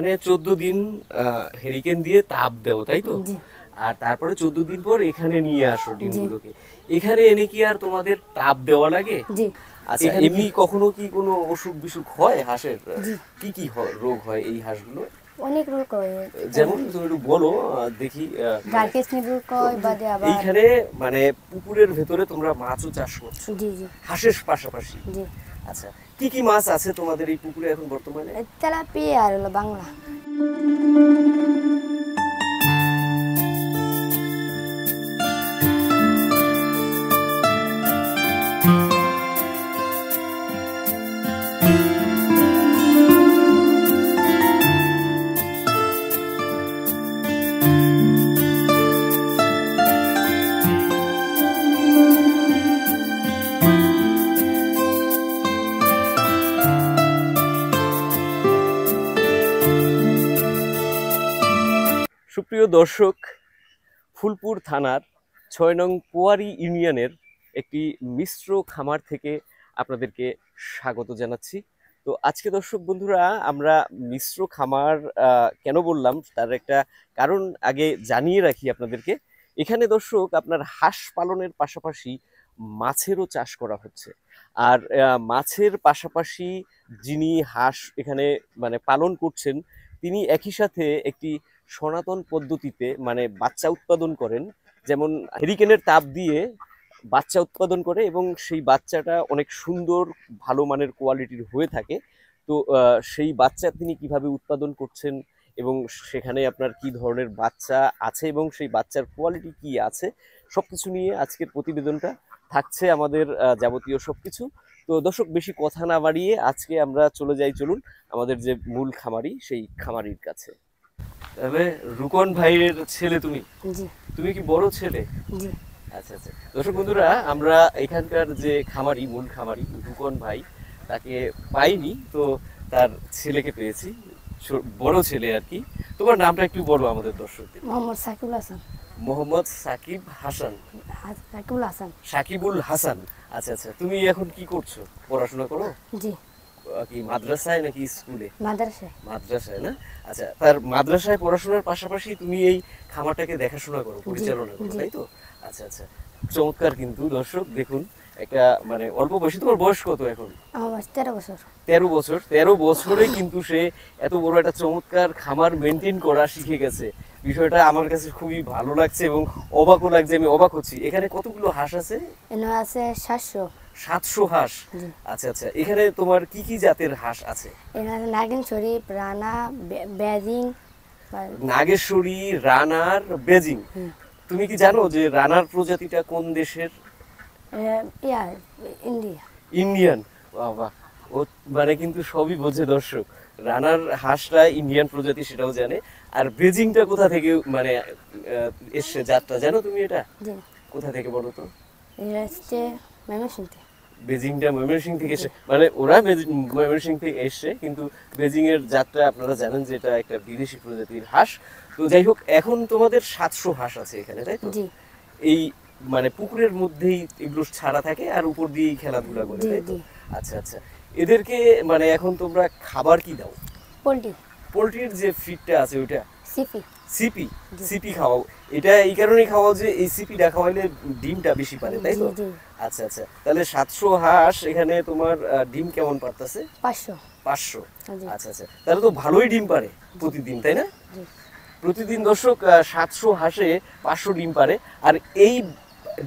মানে 14 দিন হেরিকেন দিয়ে তাপ দেও, তাই তো? জি আর তারপরে 14 দিন পর এখানে নিয়ে আসো জি ডিমগুলোকে। এখানে এনে কি আর তোমাদের তাপ দেওয়া লাগে? জি আচ্ছা, এমনি কখনো কি কোনো অসুখ বিসুখ হয় হাঁসের? জি কি কি রোগ হয় এই হাঁসগুলো? অনেক রোগ হয়। যেমন তুমি একটু বলো, দেখি। মানে গার্কেশনি রোগ হয় বাদে আবার এইখানে মানে পুকুরের ভেতরে তোমরা মাছও চাষ করছো জি জি হাঁসের পাশাপাশি। জি আচ্ছা, কি কি মাছ আছে তোমাদের এই পুকুরে এখন বর্তমানে? তেলাপিয়া আর হলো বাংলা। সুপ্রিয় দর্শক, ফুলপুর থানার ৬ নং পোয়ারি ইউনিয়নের একটি মিশ্র খামার থেকে আপনাদেরকে স্বাগত জানাচ্ছি। তো আজকে দর্শক বন্ধুরা, আমরা মিশ্র খামার কেন বললাম তার একটা কারণ আগে জানিয়ে রাখি আপনাদেরকে। এখানে দর্শক আপনার হাঁস পালনের পাশাপাশি মাছেরও চাষ করা হচ্ছে। আর মাছের পাশাপাশি যিনি হাঁস এখানে মানে পালন করছেন, তিনি একই সাথে একটি সনাতন পদ্ধতিতে মানে বাচ্চা উৎপাদন করেন। যেমন হেরিকেনের তাপ দিয়ে বাচ্চা উৎপাদন করে এবং সেই বাচ্চাটা অনেক সুন্দর ভালো মানের কোয়ালিটির হয়ে থাকে। তো সেই বাচ্চা তিনি কিভাবে উৎপাদন করছেন এবং সেখানে আপনার কি ধরনের বাচ্চা আছে এবং সেই বাচ্চার কোয়ালিটি কি আছে, সবকিছু নিয়ে আজকের প্রতিবেদনটা থাকছে আমাদের যাবতীয় সবকিছু। তো দর্শক, বেশি কথা না বাড়িয়ে আজকে আমরা চলে যাই, চলুন আমাদের যে মূল খামারি সেই খামারির কাছে। তবে রুকন ভাইয়ের ছেলে তুমি? জি তুমি কি বড় ছেলে? জি আচ্ছা আচ্ছা, দর্শক বন্ধুরা, আমরা এখানকার যে খামারি, মূল খামারি রুকন ভাই, তাকে পাইনি, তো তার ছেলেকে পেয়েছি, বড় ছেলে আর কি। তোমার নামটা একটু বলো আমাদের দর্শকদের। মোহাম্মদ সাকিবুল হাসান। মোহাম্মদ সাকিব হাসান। সাকিবুল হাসান। সাকিবুল হাসান। আচ্ছা আচ্ছা, তুমি এখন কি করছো? পড়াশোনা করো? জি কি মাদ্রাসায় নাকি স্কুলে? মাদ্রাসায়। মাদ্রাসায় না? আচ্ছা, তার মাদ্রাসায় পড়াশোনার পাশাপাশি তুমি এই খামারটাকে দেখাশোনা করো, পরিচালনা করো, জি তাই তো? আচ্ছা আচ্ছা, চমৎকার। কিন্তু দর্শক দেখুন, একটা মানে অল্প বয়সী, তোমার বয়স কত এখন? আমার বয়স 13 বছর। 13 বছর। 13 বছরে কিন্তু সে এত বড় একটা চমৎকার খামার মেনটেন করা শিখে গেছে। বিষয়টা আমার কাছে খুবই ভালো লাগছে এবং অবাকও লাগছে, আমি অবাক হচ্ছি। এখানে কতগুলো হাঁস আছে? এনে আছে 700। 700 হাঁস। জি আচ্ছা আচ্ছা, এখানে তোমার কি কি জাতের হাঁস আছে? এনে আছে নাগিন শরীফ, রানা, বেজিং। নাগেশ্বরী, রানার, বেজিং। হুম। তুমি কি জানো যে রানার প্রজাতিটা কোন দেশের? ইয়া ইন্ডিয়া। ইন্ডিয়ান। বাবা, ও মানে কিন্তু সবই বোঝে দর্শক। রানার হাঁসটা ইন্ডিয়ান প্রজাতি সেটাও জানে। আর বেজিংটা কোথা থেকে মানে এসছে জাতটা, জানো তুমি এটা? জি কোথা থেকে বলো তো? এটা হচ্ছে ময়মনসিংহ। বেজিংটা ময়মনসিং থেকে এসে, মানে ওরা ময়মনসিং থেকে এসছে, কিন্তু বেজিং এর জাতটা আপনারা জানেন যে এটা একটা বিদেশি প্রজাতির হাঁস। তো যাই হোক, এখন তোমাদের 700 হাঁস আছে এখানে, তাই তো? জি এই মানে পুকুরের মধ্যেই এগুলো ছাড়া থাকে আর উপর দিয়েই খেলাধুলা করে, জি তাই তো? জি আচ্ছা আচ্ছা, এদেরকে মানে এখন তোমরা খাবার কি দাও? পোলট্রি। পোলট্রির যে ফিডটা আছে ওইটা? সিপি। সিপি। জি সিপি খাওয়াও? এটা এই কারণেই খাওয়াও যে এই সিপিটা খাওয়াইলে ডিমটা বেশি পারে, তাই জি তো? জি আচ্ছা আচ্ছা, তাহলে 700 হাঁস এখানে তোমার ডিম কেমন পারতাছে? 500। 500। জি আচ্ছা আচ্ছা, তাহলে তো ভালোই ডিম পারে প্রতিদিন, তাই না? জি প্রতিদিন দর্শক 700 হাঁসে 500 ডিম পারে। আর এই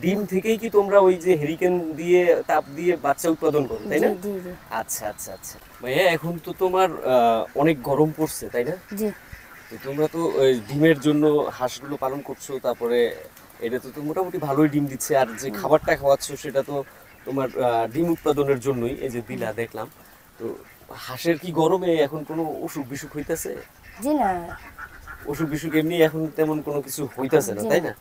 ডিম থেকেই কি তোমরা ওই যে হেরিকেন দিয়ে তাপ দিয়ে বাচ্চা উৎপাদন করো, তাই জি না? জি জি আচ্ছা আচ্ছা আচ্ছা, ভাইয়া এখন তো তোমার অনেক গরম পড়ছে, তাই না? জি তো তোমরা তো ওই ডিমের জন্য হাঁসগুলো পালন করছো, তারপরে এটা তো মোটামুটি ভালোই ডিম দিচ্ছে। আর যে খাবারটা খাওয়াচ্ছ সেটা তো তোমার ডিম উৎপাদনের জন্যই, এই যে দিলা দেখলাম। তো হাঁসের কি গরমে এখন কোনো অসুখ বিসুখ হইতাছে? জি না। অসুখ বিসুখ এমনি এখন তেমন কোনো কিছু হইতাছে না, জি তাই না। না?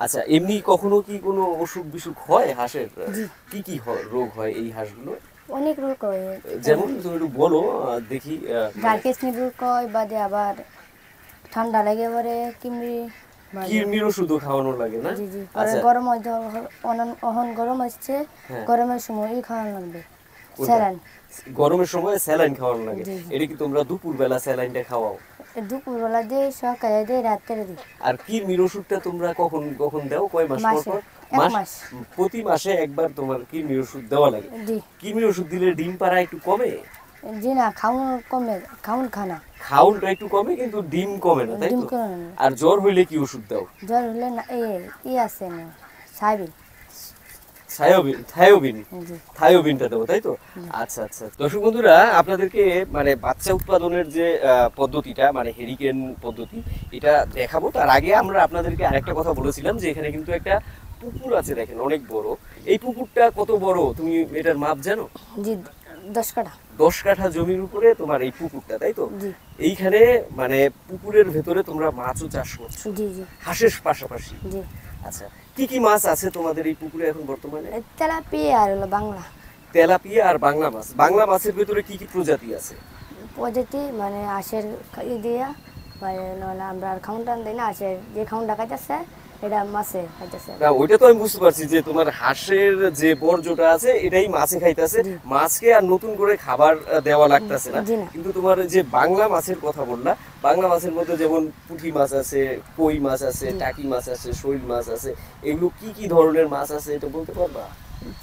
আচ্ছা, এমনি কখনো কি কোনো অসুখ বিসুখ হয় হাঁসের? জি কি কি রোগ হয় এই হাঁসগুলো? অনেক রোগ হয়। যেমন তুমি একটু বলো, দেখি। মানে গার্কেশনি রোগ হয় বাদে আবার ঠান্ডা লেগে পরে কিমড়ি বাদে। কৃমির ওষুধও খাওয়ানো লাগে না? জি জি পরে আচ্ছা। গরম হয় অহন গরম আসছে। হ্যাঁ। গরমের সময় খাওয়ানো লাগবে। কোনটা? স্যালাইন। গরমের সময় স্যালাইন খাওয়ানো লাগে। জি, জি। এটা কি তোমরা দুপুরবেলা স্যালাইনটা খাওয়াও? দুপুরবেলা দিই, সকালে দিই, রাত্রে দিই। আর কৃমির ওষুধটা তোমরা কখন কখন দাও, কয় মাস পর মাসে পর? 1 মাস। প্রতি মাসে একবার তোমার কৃমির ওষুধ দেওয়া লাগে। জি কৃমির ওষুধ দিলে ডিম পাড়া একটু কমে? জি না, খাউন কমে, খাউন খানা, খাউনটা একটু কমে কিন্তু ডিম কমে না, তাই ডিম তো? করে না। আর জ্বর হইলে কি ওষুধ দাও? জ্বর হলে না আছে না, সাইবিন। থায়োবিন। জি থায়োবিনটা দেবো, তাই তো? আচ্ছা আচ্ছা, দর্শক বন্ধুরা, আপনাদেরকে মানে বাচ্চা উৎপাদনের যে পদ্ধতিটা, মানে হেরিকেন পদ্ধতি, এটা দেখাবো। তার আগে আমরা আপনাদেরকে আরেকটা কথা বলেছিলাম যে এখানে কিন্তু একটা পুকুর আছে, দেখেন অনেক বড়। এই পুকুরটা কত বড় তুমি এটার মাপ জানো? জি 10 কাঠা। 10 কাঠা জমির উপরে তোমার এই পুকুরটা, তাই তো? জি এইখানে মানে পুকুরের ভেতরে তোমরা মাছও চাষ করছো, জি জি হাঁসের পাশাপাশি। জি। আচ্ছা, কি কি মাছ আছে তোমাদের এই পুকুরে এখন বর্তমানে? তেলাপিয়া আর হলো বাংলা তেলাপিয়া আর বাংলা মাছ। বাংলা মাছের ভেতরে কি কি প্রজাতি আছে? প্রজাতি, মানে আশের দিয়া, মানে নইলে আমরা আর খাউন টান দিই না, আশের যে খাউনটা খাইতেছে এটা মাছে খাইতেছে। না, ওইটা তো আমি বুঝতে পারছি যে তোমার হাঁসের যে বর্জ্যটা আছে এটাই মাছে খাইতেছে, জি। মাছকে আর নতুন করে খাবার দেওয়া লাগতেছে না। জি না। কিন্তু তোমার যে বাংলা মাছের কথা বললা, বাংলা মাছের মধ্যে যেমন পুঁটি মাছ আছে, কই মাছ আছে, টাকি মাছ আছে, শৈল মাছ আছে, এগুলো কি কি ধরনের মাছ আছে এটা বলতে পারবা?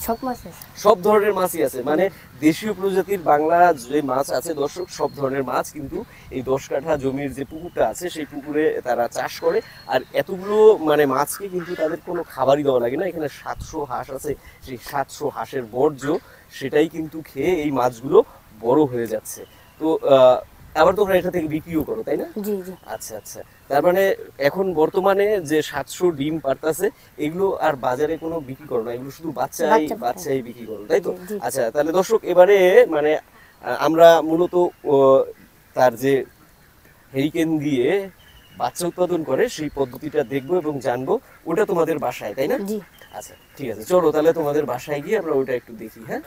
সব মাছ আছে। সব ধরনের মাছই আছে, মানে দেশীয় প্রজাতির বাংলা যে মাছ আছে দর্শক, সব ধরনের মাছ কিন্তু এই 10 কাঠা জমির যে পুকুরটা আছে সেই পুকুরে তারা চাষ করে। আর এতগুলো মানে মাছকে কিন্তু তাদের কোনো খাবারই দেওয়া লাগে না। এখানে 700 হাঁস আছে, সেই 700 হাঁসের বর্জ্য সেটাই কিন্তু খেয়ে এই মাছগুলো বড় হয়ে যাচ্ছে। তো আবার তোমরা এটা থেকে বিক্রিও করো, তাই না? জি জি আচ্ছা আচ্ছা, তার মানে এখন বর্তমানে যে 700 ডিম পারতাছে এগুলো আর বাজারে কোনো বিক্রি করো না, এগুলো শুধু বাচ্চাই বিক্রি করো, তাই তো? জি, জি। আচ্ছা, তাহলে দর্শক এবারে মানে আমরা মূলত তার যে হেরিকেন দিয়ে বাচ্চা উৎপাদন করে সেই পদ্ধতিটা দেখবো এবং জানবো। ওটা তোমাদের বাসায়, তাই না? জি। আচ্ছা ঠিক আছে, চলো তাহলে তোমাদের বাসায় গিয়ে আমরা ওটা একটু দেখি। হ্যাঁ,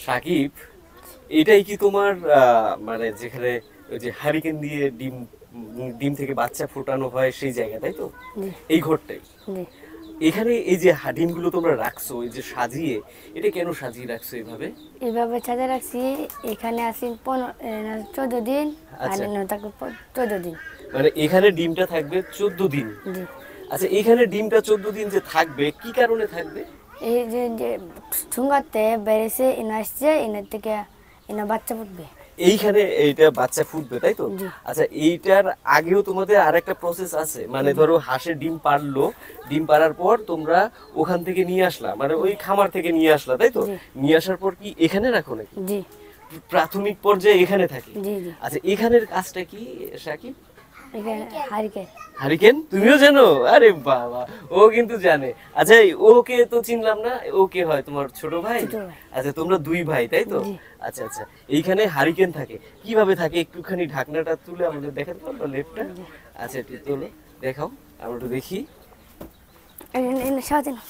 সাকিব, এটাই কি তোমার মানে যেখানে ওই যে হারিকেন দিয়ে ডিম ডিম থেকে বাচ্চা ফোটানো হয় সেই জায়গা, তাই তো? জি এই ঘরটাই। জি। এখানে এই যে ডিমগুলো তোমরা রাখছো, এই যে সাজিয়ে, এটা কেন সাজিয়ে রাখছো এভাবে? এভাবে ছাদে রাখছি, এখানে আছি 14 দিন, আর আচ্ছা। এখানে থাকবে 14 দিন। মানে এখানে ডিমটা থাকবে 14 দিন। জি। আচ্ছা, এখানে ডিমটা 14 দিন যে থাকবে, কি কারণে থাকবে? এই যে ঠুঙ্গাতে বেড়েছে, এনে আসছে, এনের থেকে এনে বাচ্চা ফুটবে। এইখানে এইটা বাচ্চা ফুটবে, তাই তো? জি। আচ্ছা, এইটার আগেও তোমাদের আরেকটা প্রসেস আছে, মানে ধরো হাঁসের ডিম পারলো, ডিম পারার পর তোমরা ওখান থেকে নিয়ে আসলা, মানে ওই খামার থেকে নিয়ে আসলা, তাই তো? জি। নিয়ে আসার পর কি এখানে রাখো নাকি? জি প্রাথমিক পর্যায়ে এখানে থাকে? জি জি। আচ্ছা, এখানের কাজটা কি সাকিব? এখানে হারিকেন। হারিকেন তুমিও জানো? আরে বাবা, ও কিন্তু জানে। আচ্ছা, ওকে তো চিনলাম না, ও কে হয়? তোমার ছোট ভাই? ছোট ভাই। আচ্ছা, তোমরা দুই ভাই, তাই তো? জি। আচ্ছা আচ্ছা, এইখানে হারিকেন থাকে। কিভাবে থাকে একটুখানি ঢাকনাটা তুলে আমাদের দেখাতে পারবা, লেপটা? আচ্ছা, একটু তোলো, দেখাও, আমরা একটু দেখি। এনে সাথে না।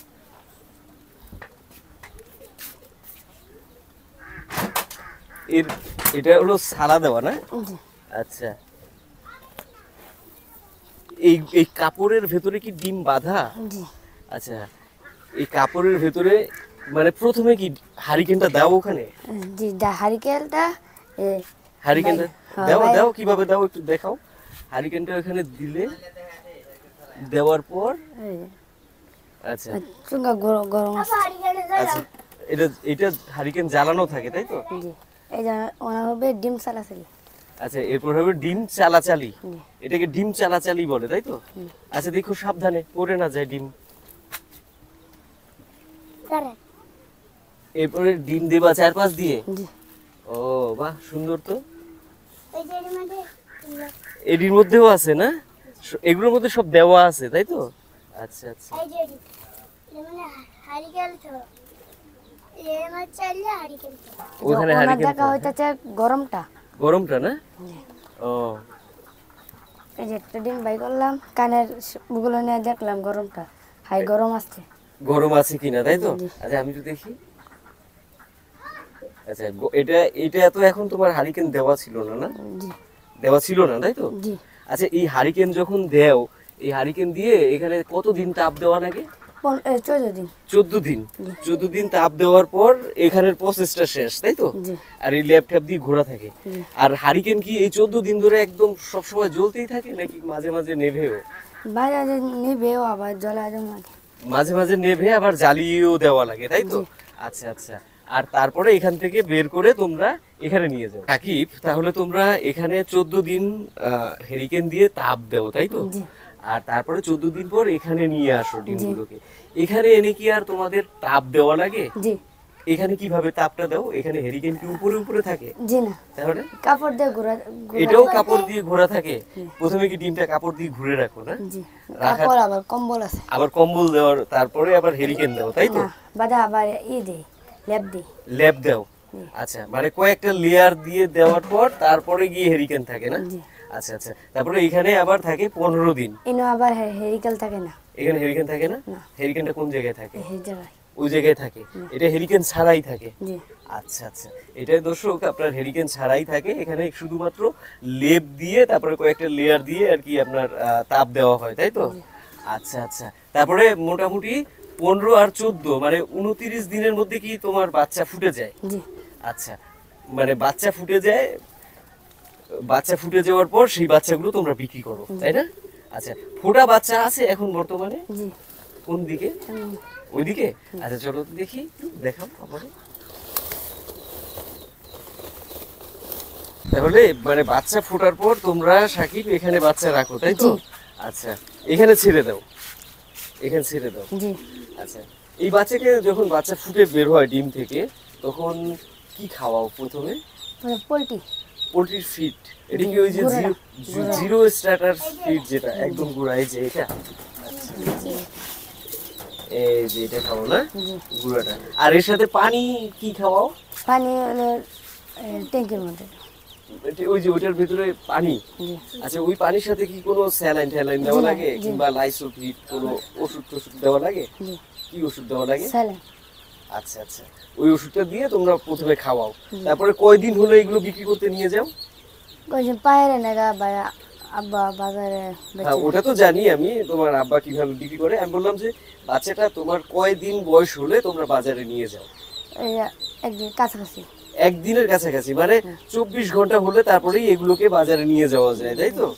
এটা হলো সালা দেওয়া, না? জি আচ্ছা, এই এই কাপড়ের ভেতরে কি ডিম বাঁধা? জি আচ্ছা, এই কাপড়ের ভেতরে মানে প্রথমে কি হারিকেনটা দাও ওখানে? জি। হারিকেনটা হারিকেনটা হ্যাঁ, দাও, বাইরে। দাও, কিভাবে দাও একটু দেখাও। হারিকেনটা ওখানে দিলে, দেওয়ার পর আচ্ছা চুঙ্গা গরম আছে। আচ্ছা, এটা হারিকেন জ্বালানো থাকে, তাই তো? জি। এই যে ওনা হবে ডিম চালাচালি। আচ্ছা, এরপর হবে ডিম চালাচালি। জি। এটাকে ডিম চালাচালি বলে, তাই তো? আচ্ছা, দেখো সাবধানে পড়ে না যায় ডিম। এরপরে ডিম দেবা 4-5 দিয়ে। জি ও বাহ, সুন্দর তো। এডির মধ্যেও আছে, না? এগুলোর মধ্যে সব দেওয়া আছে, তাই তো? আচ্ছা আচ্ছা। ওখানে ওনার হারিকেন দেখা হইতেছে গরমটা। গরমটা না? জি। ও এই যে একটা ডিম বাই করলাম, কানের গুলো নিয়ে দেখলাম গরমটা, হাই গরম আসছে। গরম আছে কিনা, তাই তো? জি। আচ্ছা আমি একটু দেখি। আচ্ছা এটা এটা তো এখন তোমার হারিকেন দেওয়া ছিল না, না? জি দেওয়া ছিল না, তাই তো? জি। আচ্ছা এই হারিকেন যখন দেও, এই হারিকেন দিয়ে এখানে কতদিন তাপ দেওয়া লাগে? 14 দিন। 14 দিন। 14 দিন তাপ দেওয়ার পর এখানের প্রসেসটা শেষ, তাই তো? জি আর এই ল্যাপটপ দিয়ে ঘোরা থাকে। জি। আর হারিকেন কি এই 14 দিন ধরে একদম সব সময় জ্বলতেই থাকে নাকি মাঝে মাঝে নেভেও? বাজারে নিবেও আবার জ্বলা জম লাগে। মাঝে মাঝে নেভে আবার জ্বালিয়েও দেওয়া লাগে, তাই তো? জি। আচ্ছা আচ্ছা। আর তারপরে এখান থেকে বের করে তোমরা এখানে নিয়ে যাও। সাকিব, তাহলে তোমরা এখানে 14 দিন হেরিকেন দিয়ে তাপ দেও, তাই তো? জি আর তারপরে 14 দিন পর এখানে নিয়ে আসো ডিমগুলোকে। এখানে এনে কি আর তোমাদের তাপ দেওয়া লাগে? জি। এখানে কিভাবে তাপটা দাও? এখানে হেরিকেন কি উপরে উপরে থাকে? জি না, তাহলে কাপড় দিয়ে ঘোরা। এটাও কাপড় দিয়ে ঘোরা থাকে? প্রথমে কি ডিমটা কাপড় দিয়ে ঘুরে রাখো, না? জি, রাখার কাপড় আবার কম্বল আছে। আবার কম্বল দেওয়ার, তারপরে আবার হেরিকেন দাও, তাই তো? না, বাদা আবার দেই, লেপ দিই। লেপ দাও। আচ্ছা, মানে কয়েকটা লেয়ার দিয়ে দেওয়ার পর তারপরে গিয়ে হেরিকেন থাকে, না? জি। আচ্ছা আচ্ছা। তারপরে এখানে আবার থাকে 15 দিন। এনে আবার হেরিকেল থাকে না। এখানে হেরিকেন থাকে না? না। হেরিকেনটা কোন জায়গায় থাকে? এই জায়গায়। ওই জায়গায় থাকে। এটা হেরিকেন ছাড়াই থাকে। জি আচ্ছা আচ্ছা। এটাই দর্শক, আপনার হেরিকেন ছাড়াই থাকে। এখানে শুধুমাত্র লেপ দিয়ে তারপরে কয়েকটা লেয়ার দিয়ে আর কি আপনার তাপ দেওয়া হয়, তাই তো? আচ্ছা আচ্ছা। তারপরে মোটামুটি 15 আর 14 মানে 29 দিনের মধ্যে কি তোমার বাচ্চা ফুটে যায়? জি আচ্ছা, মানে বাচ্চা ফুটে যায়। বাচ্চা ফুটে যাওয়ার পর সেই বাচ্চাগুলো তোমরা বিক্রি করো, তাই না? আচ্ছা, ফোটা বাচ্চা আছে এখন বর্তমানে? জি। কোন দিকে? ওইদিকে? আচ্ছা চলো তো দেখি, দেখাও আমাকে। তাহলে মানে বাচ্চা ফোটার পর তোমরা সাকিব এখানে বাচ্চা রাখো, তাই তো? জি। আচ্ছা, এখানে ছেড়ে দাও, এখানে ছেড়ে দাও। জি। আচ্ছা, এই বাচ্চাকে যখন বাচ্চা ফুটে বের হয় ডিম থেকে, তখন কি খাওয়াও প্রথমে? পোলট্রি। পোলট্রির ফিড। এটা কি ওই যে গুঁড়াটা। জিরো স্টার্টার ফিড, যেটা একদম গুঁড়া, এই যে এটা? এই যে এটা খাও না, জি। গুঁড়াটা। আর এর সাথে পানি কি খাওয়াও? পানি হলো ট্যাঙ্কির মধ্যে। ওই যে ওইটার ভিতরে পানি। জি আচ্ছা, ওই পানির সাথে কি কোনো স্যালাইন ট্যালাইন দেওয়া জি না, লাগে, জি। কিংবা লাইসোফিট কোনো ওষুধ টষুধ দেওয়া লাগে? জি। কি ওষুধ দেওয়া লাগে? স্যালাইন। আচ্ছা আচ্ছা। ওই ওষুধটা দিয়ে তোমরা প্রথমে খাওয়াও। তারপরে কয়দিন হলো এগুলো বিক্রি করতে নিয়ে যাও? কইছে পায়রে নাগা বা আব্বা বাজারে হ্যাঁ, বেচে। ওটা তো জানি আমি, তোমার আব্বা কিভাবে বিক্রি করে। আমি বললাম যে বাচ্চাটা তোমার কয়দিন বয়স হলে তোমরা বাজারে নিয়ে যাও? এই একদিন কাছাকাছি। একদিনের কাছাকাছি, মানে 24 ঘন্টা হলে তারপরেই এগুলোকে বাজারে নিয়ে যাওয়া যায়, তাই তো?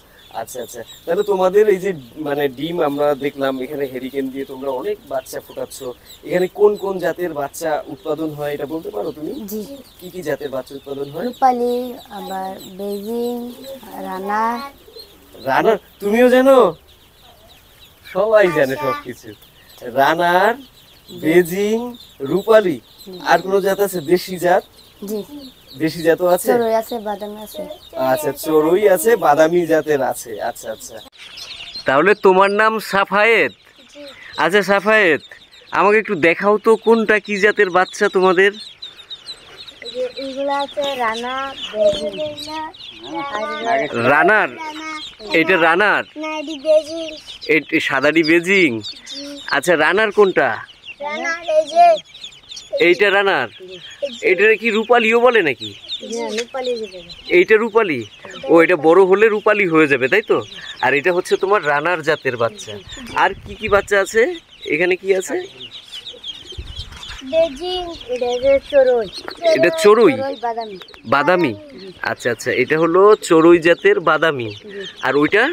আচ্ছা আচ্ছা। তাহলে তোমাদের এই যে মানে ডিম আমরা দেখলাম, এখানে হেরিকেন দিয়ে তোমরা অনেক বাচ্চা ফোটাচ্ছ। এখানে কোন কোন জাতের বাচ্চা উৎপাদন হয় এটা বলতে পারো তুমি? জি। কি কি জাতের বাচ্চা উৎপাদন হয়? রূপালি, আবার বেজিং, রানা। রানার তুমিও জানো? সবাই জানে সবকিছু। রানার, বেজিং, রূপালি, আর কোন জাত আছে? দেশি জাত? জি। দেশি জাতও আছে? চড়ুই আছে, বাদামি আছে। আচ্ছা, চড়ুই আছে, বাদামি জাতের আছে। আচ্ছা আচ্ছা। তাহলে তোমার নাম সাফায়েত? আচ্ছা সাফায়েত, আমাকে একটু দেখাও তো কোনটা কি জাতের বাচ্চা তোমাদের? এগুলো আছে রানা, রানার? এটা রানার? এই সাদাডি বেজিং? আচ্ছা, রানার কোনটা? এইটা রানার? এইটা কি রূপালিও বলে নাকি? এইটা রূপালি? ও, এটা বড় হলে রূপালি হয়ে যাবে, তাই তো? আর এটা হচ্ছে তোমার রানার জাতের বাচ্চা। আর কি কি বাচ্চা আছে এখানে? কি আছে? এটা চড়ুই, বাদামি। আচ্ছা আচ্ছা, এটা হলো চড়ুই জাতের বাদামি। আর ওইটা?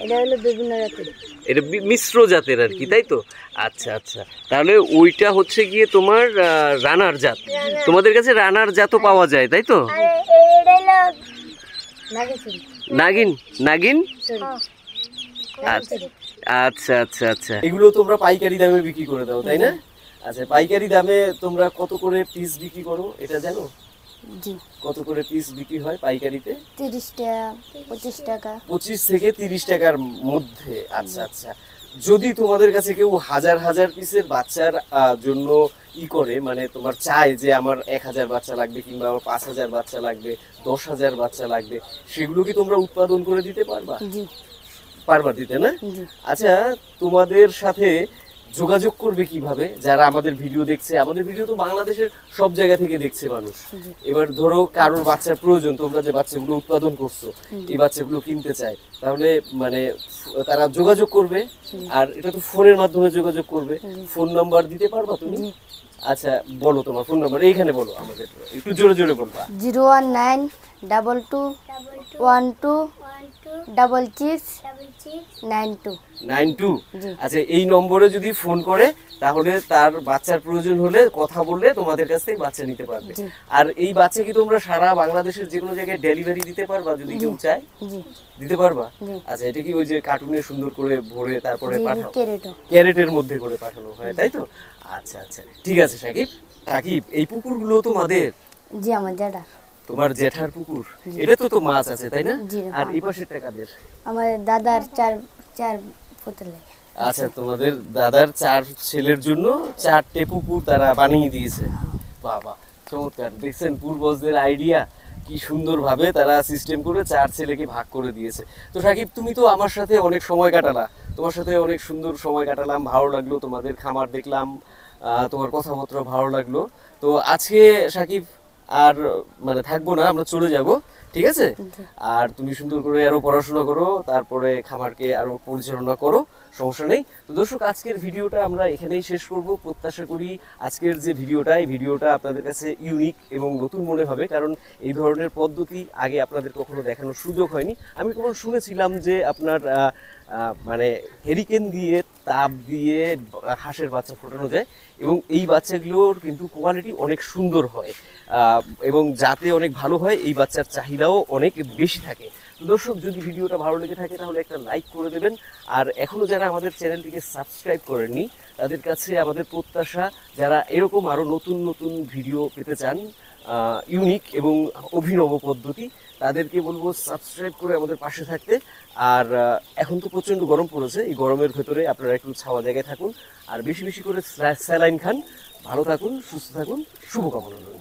এটা হলো বিভিন্ন জাতের। এটা মিশ্র জাতের আর কি, তাই তো? আচ্ছা আচ্ছা। তাহলে ওইটা হচ্ছে গিয়ে তোমার রানার জাত। তোমাদের কাছে রানার জাতও পাওয়া যায়, তাই তো? নাগিন? নাগিন? আচ্ছা আচ্ছা আচ্ছা। এগুলো তোমরা পাইকারি দামে বিক্রি করে দাও, তাই না? আচ্ছা, পাইকারি দামে তোমরা কত করে পিস বিক্রি করো এটা জানো? জি। কত করে পিস বিক্রি হয় পাইকারিতে? 30 টাকা, 25 টাকা। 25 থেকে 30 টাকার মধ্যে। আচ্ছা আচ্ছা। যদি তোমাদের কাছে কেউ হাজার হাজার পিসের বাচ্চার জন্য করে, মানে তোমার চায় যে আমার 1000 বাচ্চা লাগবে কিংবা আমার 5000 বাচ্চা লাগবে, 10,000 বাচ্চা লাগবে, সেগুলো কি তোমরা উৎপাদন করে দিতে পারবা? জি পারবা দিতে না? জি আচ্ছা, তোমাদের সাথে যোগাযোগ করবে কিভাবে? যারা আমাদের ভিডিও দেখছে, আমাদের ভিডিও তো বাংলাদেশের সব জায়গা থেকে দেখছে মানুষ। জি এবার ধরো কারোর বাচ্চার প্রয়োজন, তোমরা যে বাচ্চাগুলো উৎপাদন করছো এই বাচ্চাগুলো কিনতে চায়, তাহলে মানে তারা যোগাযোগ করবে। আর এটা তো ফোনের মাধ্যমে যোগাযোগ করবে। ফোন নাম্বার দিতে পারবা তুমি? জি আচ্ছা বলো তোমার ফোন নাম্বার, এইখানে বলো আমাদের, একটু জোরে জোরে বলবা। 01922126692 92। জি আচ্ছা, এই নম্বরে যদি ফোন করে তাহলে তার বাচ্চার প্রয়োজন হলে কথা বললে তোমাদের কাছ থেকে বাচ্চা নিতে পারবে। জি আর এই বাচ্চা কি তোমরা সারা বাংলাদেশের যে কোনো জায়গায় ডেলিভারি দিতে পারবা যদি কেউ চায়? জি দিতে পারবা? জি আচ্ছা, এটা কি ওই যে কার্টুনে সুন্দর করে ভরে তারপরে জি পাঠাও? কেরেটো ক্যারেটের মধ্যে করে পাঠানো হয়, তাই তো? আচ্ছা আচ্ছা, ঠিক আছে সাকিব। সাকিব, এই পুকুরগুলো তোমাদের? জি আমার জ্যাঠা তোমার জেঠার পুকুর? এটা তো মাছ আছে তাই না? জি আর এই পাশের টাকাদের? আমার দাদার চার চার পুতলে আচ্ছা, তোমাদের দাদার 4 ছেলের জন্য 4টে পুকুর তারা বানিয়ে দিয়েছে। বাবা, চমৎকার! দেখছেন পূর্বজদের আইডিয়া, কি সুন্দরভাবে তারা সিস্টেম করে 4 ছেলেকে ভাগ করে দিয়েছে। তো সাকিব, তুমি তো আমার সাথে অনেক সময় কাটালা, তোমার সাথে অনেক সুন্দর সময় কাটালাম, ভালো লাগলো, তোমাদের খামার দেখলাম, তোমার কথাবার্তা ভালো লাগলো। তো আজকে সাকিব আর মানে থাকবো না, আমরা চলে যাব, ঠিক আছে? আর তুমি সুন্দর করে আরো পড়াশোনা করো, তারপরে খামারকে আরো পরিচালনা করো, সমস্যা নেই। তো দর্শক, আজকের ভিডিওটা আমরা এখানেই শেষ করব। প্রত্যাশা করি আজকের যে ভিডিওটা, এই ভিডিওটা আপনাদের কাছে ইউনিক এবং নতুন মনে হবে, কারণ এই ধরনের পদ্ধতি আগে আপনাদের কখনো দেখানোর সুযোগ হয়নি। আমি কখনো শুনেছিলাম যে আপনার মানে হেরিকেন দিয়ে, তাপ দিয়ে হাঁসের বাচ্চা ফোটানো যায়, এবং এই বাচ্চাগুলোর কিন্তু কোয়ালিটি অনেক সুন্দর হয় এবং যাতে অনেক ভালো হয়, এই বাচ্চার চাহিদাও অনেক বেশি থাকে। তো দর্শক, যদি ভিডিওটা ভালো লেগে থাকে তাহলে একটা লাইক করে দেবেন। আর এখনো যারা আমাদের চ্যানেলটিকে সাবস্ক্রাইব করেননি, তাদের কাছে আমাদের প্রত্যাশা, যারা এরকম আরো নতুন নতুন ভিডিও পেতে চান, ইউনিক এবং অভিনব পদ্ধতি, তাদেরকে বলবো সাবস্ক্রাইব করে আমাদের পাশে থাকতে। আর এখন তো প্রচন্ড গরম পড়েছে, এই গরমের ভেতরে আপনারা একটু ছাওয়া জায়গায় থাকুন, আর বেশি বেশি করে স্যালাইন খান। ভালো থাকুন, সুস্থ থাকুন, শুভকামনা রইল।